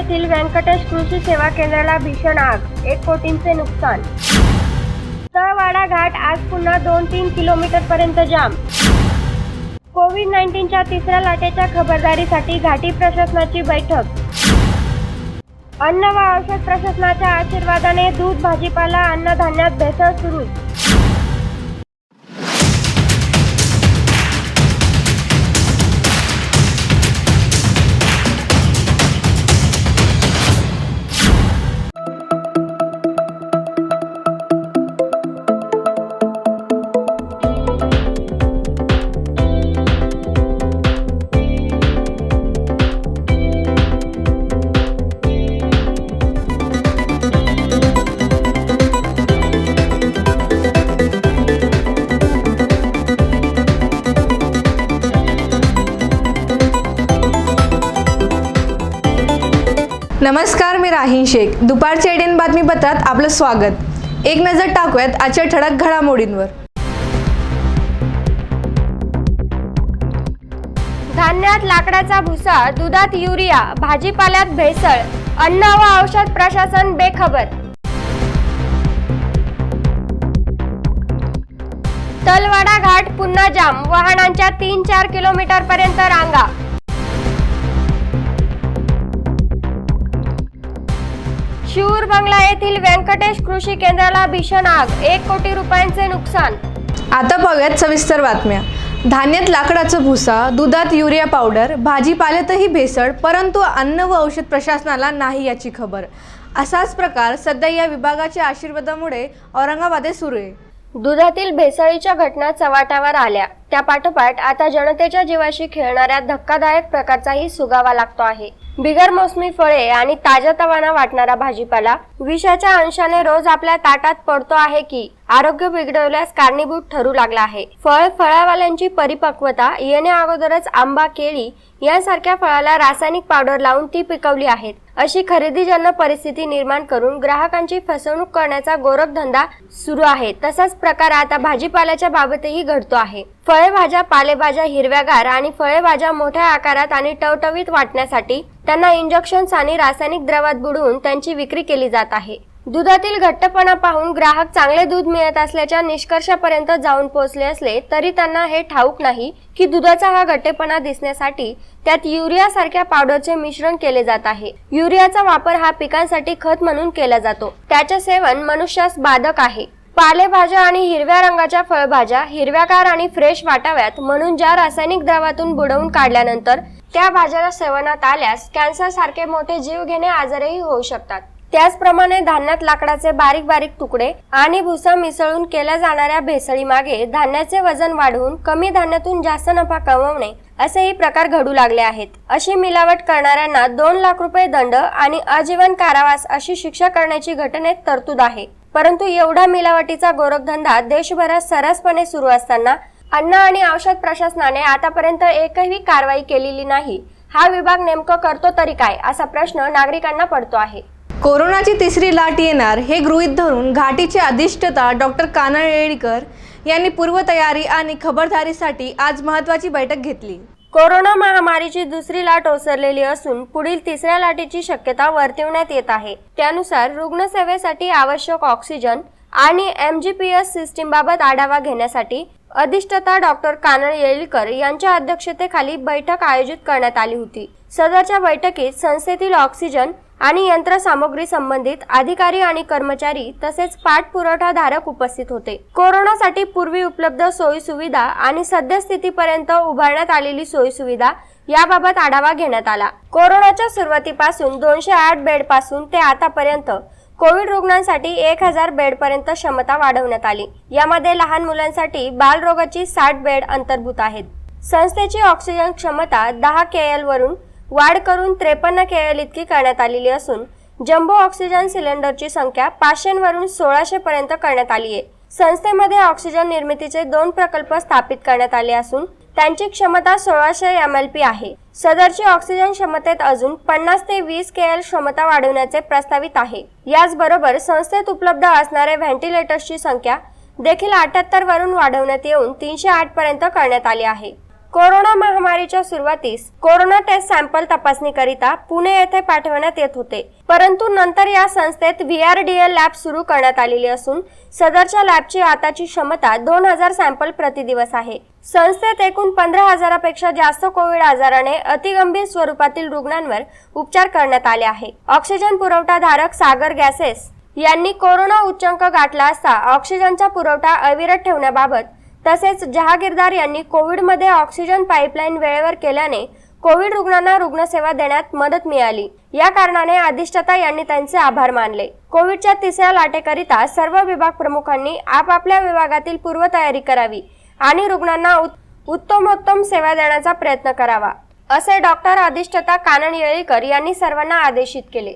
येथील व्यंकटेश कृषी सेवा केंद्राला भीषण आग, 1 कोटींचे नुकसान। तळवाडा घाट आज पुन्हा 2-3 किलोमीटरपर्यंत जाम। कोविड-19च्या तिसऱ्या लाटेच्या खबरदारीसाठी घाटी प्रशासनाची बैठक। अन्न व औषध प्रशासनाच्या आशीर्वादाने दूध, भाजीपाला, अन्नधान्यात भेसळ सुरू। नमस्कार, मी राहीन शेख। दुपारच्या एडीएन बातमीपत्रात आपलं स्वागत। एक नजर टाकूयात आजच्या ठळक घडामोडींवर। धान्यात लाकडाचा भुसा, दुधात युरिया, भाजीपाल्यात भेसळ, अन्न व औषध प्रशासन बेखबर। तलवाडा घाट पुन्हा जाम, वाहनांच्या 3-4 किलोमीटर पर्यंत रांगा। शिऊर बंगला येथील व्यंकटेश कृषी केंद्राला भीषण आग, 1 कोटी रुपयांचे नुकसान। आता पाहूयात सविस्तर बातम्या। धान्यात लाकडाचा भुसा, दुधात युरिया पावडर, भाजीपाल्यातही भेसळ, परंतु अन्न व औषध प्रशासनाला नाही याची खबर। असाच प्रकार सध्या या विभागाच्या आशीर्वादामुळे औरंगाबादेत सुरू आहे। दुधातील भेसळीच्या घटना चव्हाट्यावर आल्या, त्यापाठोपाठ आता जनतेच्या जीवाशी खेळणाऱ्या धक्कादायक प्रकारचाही सुगावा लागतो आहे। बिगर मोसमी फळे आणि ताजातवाना वाटणारा भाजीपाला विषाच्या अंशाने रोज आपल्या ताटात पडतो आहे की आरोग्य बिघडवल्यास कारणीभूत ठरू लागला आहे। फळावाल्यांची परिपक्वता येण्या अगोदरच आंबा, केळी यांसारख्या फळाला रासायनिक पावडर लावून ती पिकवली आहेत अशी खरेदीजन्य परिस्थिती निर्माण करून ग्राहकांची फसवणूक करण्याचा गोरखधंदा सुरू आहे। तसाच प्रकार आता भाजीपाल्याच्या बाबतही घडतो आहे। फळेभाज्या, पालेभाज्या हिरव्यागार आणि फळेभाज्या मोठ्या आकारात आणि टवटवीत वाटण्यासाठी त्यांना इंजेक्शन्स आणि रासायनिक द्रवात बुडवून त्यांची विक्री केली जात आहे। दुधातील घट्टपणा पाहून ग्राहक चांगले दूध मिळत असल्याच्या निष्कर्षापर्यंत जाऊन पोहोचले असले तरी त्यांना हे ठाऊक नाही की दुधाचा हा घट्टपणा दिसण्यासाठी त्यात युरिया सारख्या पावडरचे मिश्रण केले जात आहे। युरियाचा वापर हा पिकांसाठी खत म्हणून केला जातो, त्याचे सेवन मनुष्यास बाधक आहे। पालेभाज्या आणि हिरव्या रंगाच्या फळभाज्या हिरव्यागार आणि फ्रेश वाटाव्यात म्हणून ज्या रासायनिक द्रवातून बुडवून काढल्यानंतर त्या भाज्याला सेवनात आल्यास कॅन्सर सारखे मोठे जीवघेणे आजारही होऊ शकतात। त्याचप्रमाणे धान्यात लाकडाचे बारीक बारीक तुकडे आणि भुसा मिसळून केल्या जाणाऱ्या भेसळीमागे धान्याचे वजन वाढवून कमी धान्यातून जास्त नफा कमवणे असेही प्रकार घडू लागले आहेत। अशी मिलावट करणाऱ्यांना 2 लाख रुपये दंड आणि आजीवन कारावास अशी शिक्षा करण्याची घटनेत तरतूद आहे। परंतु एवढा मिलावटीचा गोरखधंदा देशभरात सर्रासपणे सुरू असताना अन्न आणि औषध प्रशासनाने आतापर्यंत एकही कारवाई केलेली नाही। हा विभाग नेमकं करतो तरी काय, असा प्रश्न नागरिकांना पडतो आहे। कोरोनाची तिसरी लाट येणार हे गृहीत धरून घाटीचे अधिष्ठाता डॉक्टर कानळ येळीकर यांनी पूर्वतयारी आणि खबरदारीसाठी आज महत्त्वाची बैठक घेतली। कोरोना महामारीची दुसरी लाट ओसरलेली असून पुढील तिसऱ्या लाटेची शक्यता वर्तवण्यात येत आहे। त्यानुसार रुग्णसेवेसाठी आवश्यक ऑक्सिजन आणि MGPS सिस्टीम बाबत आढावा घेण्यासाठी अधिष्ठाता डॉक्टर कानळ येळीकर यांच्या अध्यक्षतेखाली बैठक आयोजित करण्यात आली होती। सदरच्या बैठकीत संस्थेतील ऑक्सिजन आणि यंत्रसामुग्री संबंधित अधिकारी आणि कर्मचारी तसेच पाठपुरवठाधारक उपस्थित होते। कोरोनासाठी पूर्वी उपलब्ध सोयी सुविधा आणि सद्यस्थितीपर्यंत उभारण्यात आलेली सोयी सुविधा याबाबत आढावा घेण्यात आला। कोरोनाच्या सुरुवातीपासून 208 बेड पासून ते आतापर्यंत कोविड रुग्णांसाठी 1000 बेड पर्यंत क्षमता वाढवण्यात आली। यामध्ये लहान मुलांसाठी बालरोगाची 60 बेड अंतर्भूत आहेत। संस्थेची ऑक्सिजन क्षमता 10 KL वरून वाढ करून 53 KL इतकी करण्यात आलेली असून जम्बो ऑक्सिजन सिलेंडरची संख्या 500 वरून 1600 पर्यंत करण्यात आली आहे। संस्थेमध्ये ऑक्सिजन निर्मितीचे 2 प्रकल्प स्थापित करण्यात आले असून त्यांची क्षमता 1600 mLp आहे। सदरची ऑक्सिजन क्षमतेत अजून 50 ते 20 KL क्षमता वाढवण्याचे प्रस्तावित आहे। याचबरोबर संस्थेत उपलब्ध असणारे व्हेंटिलेटर्सची संख्या देखील 78 वरून वाढवण्यात येऊन 308 पर्यंत करण्यात आली आहे। कोरोना महामारीच्या सुरुवातीस कोरोना टेस्ट सॅम्पल तपासणीकरिता पुणे येथे पाठवण्यात येत होते, परंतु नंतर या संस्थेत VRDL लॅब सुरू करण्यात आलेली असून सदरच्या लॅबची आताची क्षमता 2000 सॅम्पल प्रतिदिवस आहे। संस्थेत एकूण 15,000पेक्षा जास्त कोविड आजाराने अतिगंभीर स्वरूपातील रुग्णांवर उपचार करण्यात आले आहे। ऑक्सिजन पुरवठाधारक सागर गॅसेस यांनी कोरोना उच्चांक गाठला असता ऑक्सिजनचा पुरवठा अविरत ठेवण्याबाबत तसेच जहागीरदार यांनी कोविडमध्ये ऑक्सिजन पाईपलाईन वेळेवर केल्याने कोविड रुग्णांना रुग्णसेवा देण्यात मदत मिळाली। या कारणाने अधिष्ठाता यांनी त्यांचे आभार मानले। कोविडच्या तिसऱ्या लाटेकरिता सर्व विभाग प्रमुखांनी आपापल्या विभागातील पूर्वतयारी करावी आणि रुग्णांना उत्तमोत्तम सेवा देण्याचा प्रयत्न करावा, असे डॉक्टर अधिष्ठाता कानन येळीकर यांनी सर्वांना आदेशित केले।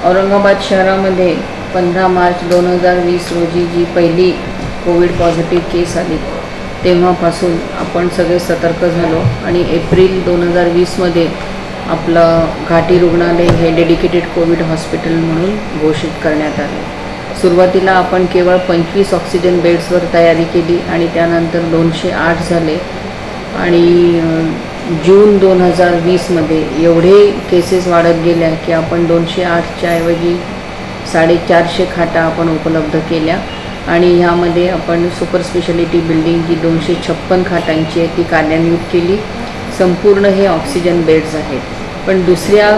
औरंगाबाद शहरामध्ये 15 मार्च 2020 रोजी जी पहिली कोविड पॉझिटिव्ह केस आली तेव्हापासून आपण सगळे सतर्क झालो आणि एप्रिल 2020मध्ये आपलं घाटी रुग्णालय हे डेडिकेटेड कोविड हॉस्पिटल म्हणून घोषित करण्यात आले। सुरुवातीला आपण केवळ 25 ऑक्सिजन बेड्सवर तयारी केली आणि त्यानंतर 208 झाले आणि जून 2020मध्ये एवढे केसेस वाढत गेल्या की आपण 208च्या ऐवजी 450 खाटा आपण उपलब्ध केल्या आणि ह्यामध्ये आपण सुपर स्पेशालिटी बिल्डिंग जी 256 खाटांची आहे ती कार्यान्वित केली। संपूर्ण हे ऑक्सिजन बेड्स आहेत। पण दुसऱ्या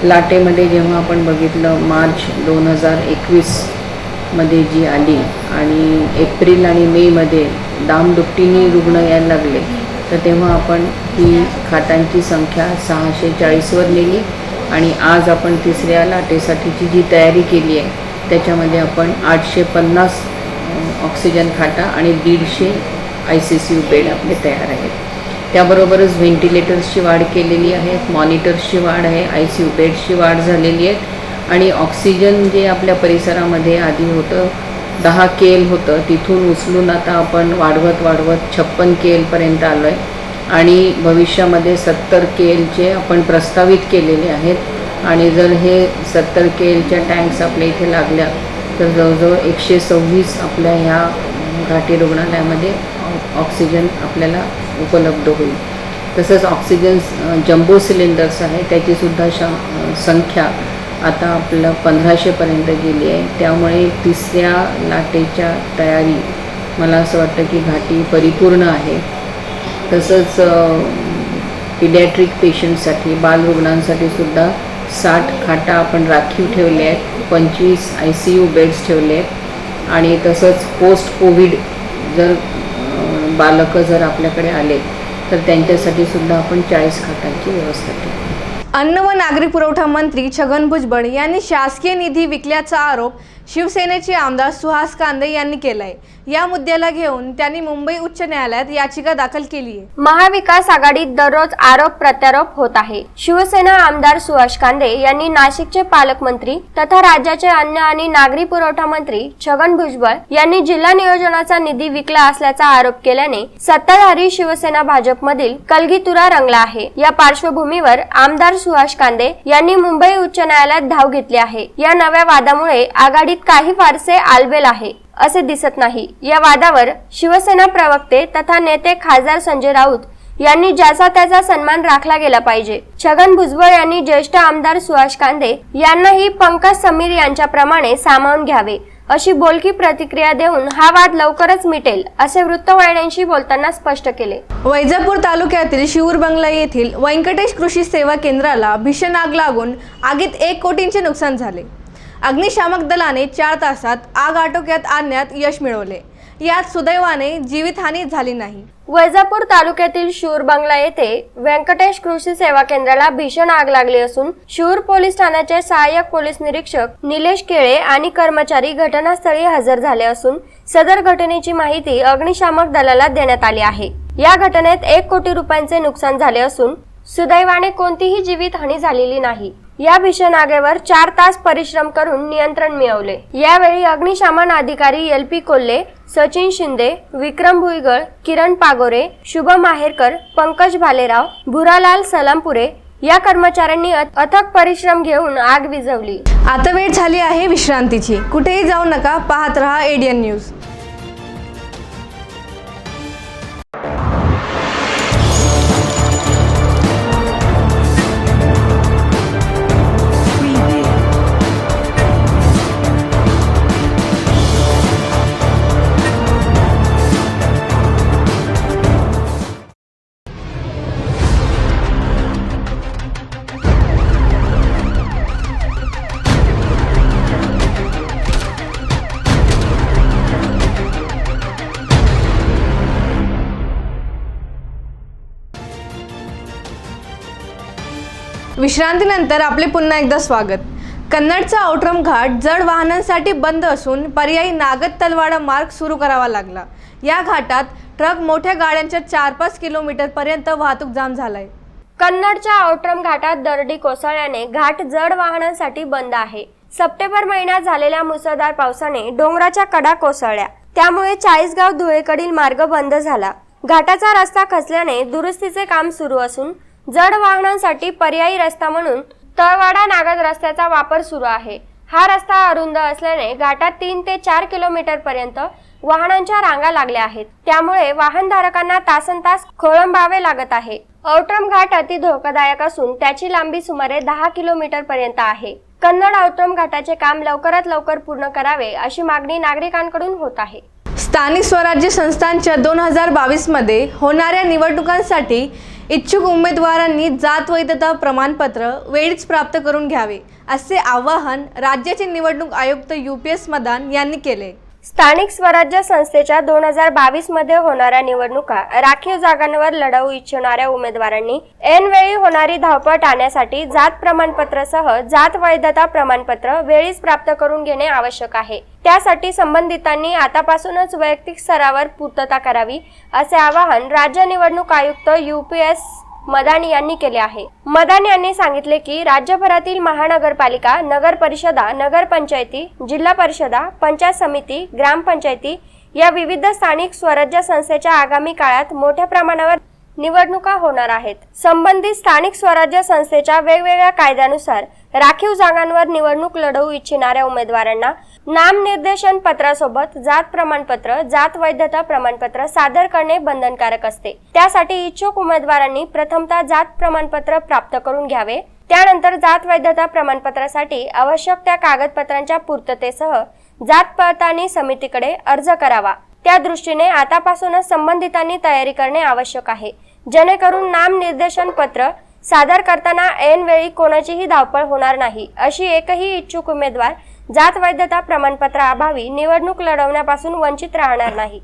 लाटेमध्ये जेव्हा आपण बघितलं मार्च 2021मध्ये जी आली आणि एप्रिल आणि मेमध्ये दामदुपटीने रुग्ण यायला लागले, तर तेव्हा आपण ही खाटांची संख्या 640वर नेली आणि आज आपण तिसऱ्या लाटेसाठीची जी तयारी केली आहे त्याच्यामध्ये आपण 850 ऑक्सिजन खाटा आणि 150 ICCU बेड आपले तयार आहेत। त्याबरोबरच व्हेंटिलेटर्सची वाढ केलेली आहे, मॉनिटर्सची वाढ आहे, ICU बेड्सची वाढ झालेली आहे आणि ऑक्सिजन जे आपल्या परिसरामध्ये आधी होतं 10 KL होतं तिथून उचलून आता आपण वाढवत 56 KLपर्यंत आलो आहे आणि भविष्यामध्ये 70 KLचे आपण प्रस्तावित केलेले आहेत आणि जर हे 70 KLच्या टँक्स आपल्या इथे लागल्या तर जवळजवळ 126 आपल्या ह्या घाटी रुग्णालयामध्ये ऑक्सिजन आपल्याला उपलब्ध होईल। तसंच ऑक्सिजन जम्बो सिलेंडर्स आहे त्याचीसुद्धा संख्या आता आपलं 1500पर्यंत गेली आहे। त्यामुळे तिसऱ्या लाटेच्या तयारी मला असं वाटतं की घाटी परिपूर्ण आहे। तसंच पिडियाट्रिक पेशंटसाठी बालरुग्णांसाठी सुद्धा 60 खाटा आपण राखीव ठेवले आहेत, 25 ICU बेड्स ठेवले आहेत आणि तसंच पोस्ट कोविड जर बालकं जर आपल्याकडे आले तर त्यांच्यासाठी सुद्धा आपण 40 खाटांची व्यवस्था केली। अन्न व नागरी पुरवठा मंत्री छगन भुजबळ यांनी शासकीय निधी विकल्याचा आरोप शिवसेनेचे आमदार सुहास कांदे यांनी केलाय। या मुद्द्याला घेऊन त्यांनी मुंबई उच्च न्यायालयात याचिका दाखल केली आहे। महाविकास आघाडीत दररोज आरोप प्रत्यारोप होत आहे। शिवसेना आमदार सुहास कांदे यांनी नाशिकचे पालकमंत्री तथा राज्याचे अन्न आणि नागरी पुरवठा मंत्री छगन भुजबळ यांनी जिल्हा नियोजनाचा निधी विकला असल्याचा आरोप केल्याने सत्ताधारी शिवसेना भाजपमधील कलगीतुरा रंगला आहे। या पार्श्वभूमीवर आमदार सुहास कांदे यांनी मुंबई उच्च न्यायालयात धाव घेतली आहे। या नव्या वादामुळे आघाडीत काही फारसे आलबेल आहे असे दिसत नाही। या वादावर शिवसेना प्रवक्ते तथा नेते खासदार संजय राऊत यांनी ज्याचा त्याचा सन्मान राखला गेला पाहिजे। छगन भुजबळ यांनी ज्येष्ठ आमदार सुहास कांदे यांनाही पंकज समीर यांच्याप्रमाणे सामावून घ्यावे अशी बोलकी प्रतिक्रिया देऊन हा वाद लवकरच मिटेल असे वृत्तवाहिन्यांशी बोलताना स्पष्ट केले। वैजापूर तालुक्यातील शिऊर बंगला येथील व्यंकटेश कृषी सेवा केंद्राला भीषण आग लागून आगीत 1 कोटींचे नुकसान झाले। अग्निशामक दलाने 4 तासात आग आटोक्यात आणण्यात यश मिळवले। यात सुदैवाने जीवितहानी झाली नाही। वैजापूर तालुक्यातील शिऊर बंगला येथे व्यंकटेश कृषी सेवा केंद्राला भीषण आग लागली असून शिऊर पोलीस ठाण्याचे सहाय्यक पोलीस निरीक्षक निलेश केळे आणि कर्मचारी घटनास्थळी हजर झाले असून सदर घटनेची माहिती अग्निशामक दलाला देण्यात आली आहे। या घटनेत 1 कोटी रुपयांचे नुकसान झाले असून सुदैवाने कोणतीही जीवितहानी झालेली नाही। या भीषण आगीवर 4 तास परिश्रम करून नियंत्रण मिळवले। यावेळी अग्निशमन अधिकारी LP कोल्हे, सचिन शिंदे, विक्रम भुईगळ, किरण पागोरे, शुभम माहेरकर, पंकज भालेराव, भुरालाल सलामपुरे या कर्मचाऱ्यांनी अथक परिश्रम घेऊन आग विझवली। आता वेळ झाली आहे विश्रांतीची। कुठेही जाऊ नका, पाहत रहा ADN न्यूज। विश्रांतीनंतर आपले पुन्हा एकदा स्वागत। कन्नडचा औटरम घाट जड वाहनांसाठी बंद असून पर्यायी नागद तलवाडा मार्ग सुरू करावा लागला। या घाटात ट्रक मोठ्या गाड्यांच्या 4-5 किलोमीटर पर्यंत वाहतूक जाम झालाय। कन्नडच्या औटरम घाटात दरडी कोसळल्याने घाट जड वाहनांसाठी बंद आहे। सप्टेंबर महिन्यात झालेल्या मुसळधार पावसाने डोंगराच्या कडा कोसळल्या, त्यामुळे चाळीसगाव धुळेकडील मार्ग बंद झाला। घाटाचा रस्ता खचल्याने दुरुस्तीचे काम सुरू असून जड वाहनांसाठी पर्यायी रस्ता म्हणून तळवाडा नागद रस्त्याचा वापर सुरू आहे। हा रस्ता अरुंद असल्याने घाटात 3 ते 4 किलोमीटर पर्यंत वाहनांच्या रांगा लागल्या आहेत, त्यामुळे वाहनधारकांना तासनतास खोळंबावे लागत आहे। औटरम घाट अति धोकादायक असून त्याची लांबी सुमारे 10 किलोमीटर पर्यंत आहे। कन्नड औटरम घाटाचे काम लवकरात लवकर पूर्ण करावे अशी मागणी नागरिकांकडून होत आहे। स्थानिक स्वराज्य संस्थांच्या 2022 मध्ये होणाऱ्या निवडणुकांसाठी इच्छुक उमेदवारांनी जात वैधता प्रमाणपत्र वेळीच प्राप्त करून घ्यावे, असे आवाहन राज्याचे निवडणूक आयुक्त UPS मदान यांनी केले। स्थानिक स्वराज्य संस्थेच्या 2022 मध्ये होणाऱ्या निवडणुका राखीव जागांवर लढवू इच्छिणाऱ्या उमेदवारांनी ऐनवेळी होणारी धावपळ टाळण्यासाठी जात प्रमाणपत्रासह जात वैधता प्रमाणपत्र वेळीच प्राप्त करून घेणे आवश्यक आहे। त्यासाठी संबंधितांनी आतापासूनच वैयक्तिक स्तरावर पूर्तता करावी, असे आवाहन राज्य निवडणूक आयुक्त UPS मदान यांनी केले आहे। मदान यांनी सांगितले की राज्यभरातील महानगरपालिका, नगर परिषदा, नगरपंचायती, जिल्हा परिषदा, पंचायत समिती, ग्रामपंचायती या विविध स्थानिक स्वराज्य संस्थेच्या आगामी काळात मोठ्या प्रमाणावर निवडणुका होणार आहेत। संबंधित स्थानिक स्वराज्य संस्थेच्या वेगवेगळ्या कायद्यानुसार राखीव जागांवर निवडणूक लढवू इच्छिणाऱ्या उमेदवारांना नामनिर्देशन पत्रासोबत जात प्रमाणपत्र, जात वैधता प्रमाणपत्र सादर करणे बंधनकारक असते। त्यासाठी इच्छुक उमेदवारांनी प्रथमतः जात प्रमाणपत्र प्राप्त करून घ्यावे। त्यानंतर जात वैधता प्रमाणपत्रासाठी आवश्यक त्या कागदपत्रांच्या पूर्ततेसह जात पडताळणी समितीकडे अर्ज करावा। त्या दृष्टीने आतापासूनच संबंधितांनी तयारी करणे आवश्यक आहे, जेणेकरून नामनिर्देशन पत्र सादर करताना ऐनवेळी कोणाचीही धावपळ होणार नाही, अशी एकही इच्छुक उमेदवार जात वैधता प्रमाणपत्राअभावी निवडणूक लढवण्यापासून वंचित राहणार नाही।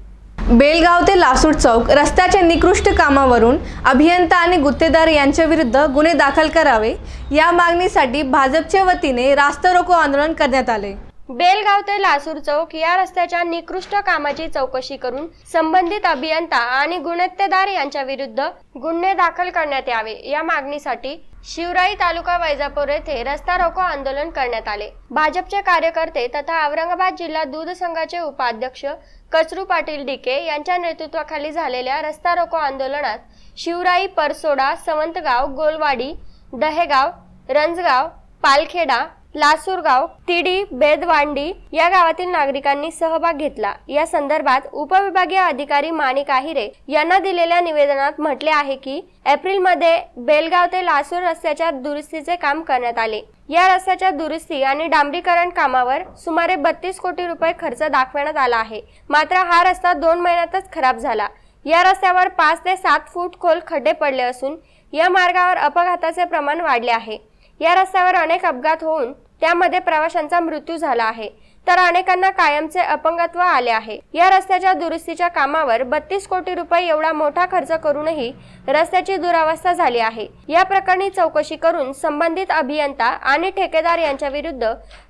बेलगाव ते लासूर चौक रस्त्याच्या निकृष्ट कामावरून अभियंता आणि गुत्तेदार यांच्या विरुद्ध गुन्हे दाखल करावे, या मागणीसाठी भाजपच्या वतीने रास्ता रोको आंदोलन करण्यात आले। बेलगाव ते लासूर चौक या रस्त्याच्या निकृष्ट कामाची चौकशी करून संबंधित अभियंता आणि गुणवत्तेदार यांच्या विरुद्ध गुन्हे दाखल करण्यात यावे, या मागणीसाठी शिवराई तालुका वैजापूर येथे रस्ता रोको आंदोलन करण्यात आले। भाजपचे कार्यकर्ते तथा औरंगाबाद जिल्हा दूध संघाचे उपाध्यक्ष कचरू पाटील डीके यांच्या नेतृत्वाखाली झालेल्या रस्ता रोको आंदोलनात शिवराई, परसोडा, सवंतगाव, गोलवाडी, दहेगाव, रंजगाव, पालखेडा, लासूरगाव, तिडी, बेदवांडी या गावातील नागरिकांनी सहभाग घेतला। या संदर्भात उपविभागीय अधिकारी माणिक आहिरे यांना दिलेल्या निवेदनात म्हटले आहे की एप्रिलमध्ये बेलगाव ते लासूर रस्त्याच्या दुरुस्तीचे काम करण्यात आले। या रस्त्याच्या दुरुस्ती आणि डांबरीकरण कामावर सुमारे 32 कोटी रुपये खर्च दाखवण्यात आला आहे। मात्र हा रस्ता 2 महिन्यातच खराब झाला। या रस्त्यावर 5 ते 7 फूट खोल खड्डे पडले असून या मार्गावर अपघाताचे प्रमाण वाढले आहे। या रस्त्यावर अनेक अपघात होऊन त्यामध्ये प्रवाशांचा मृत्यू झाला आहे, तर अनेकांना कायमचे अपंगत्व आले आहे। या रस्त्याच्या दुरुस्तीच्या कामावर 32 कोटी रुपये एवढा मोठा खर्च करूनही रस्त्याची दुरावस्था झाली आहे। या प्रकरणी चौकशी करून संबंधित अभियंता आणि ठेकेदार यांच्या विरुद्ध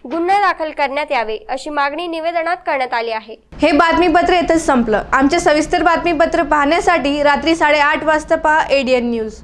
गुन्हे दाखल करण्यात यावे, अशी मागणी निवेदनात करण्यात आली आहे। हे बातमीपत्र इथेच संपलं। आमचे सविस्तर बातमीपत्र पाहण्यासाठी रात्री 8:30 वाजता पहा ADN न्यूज।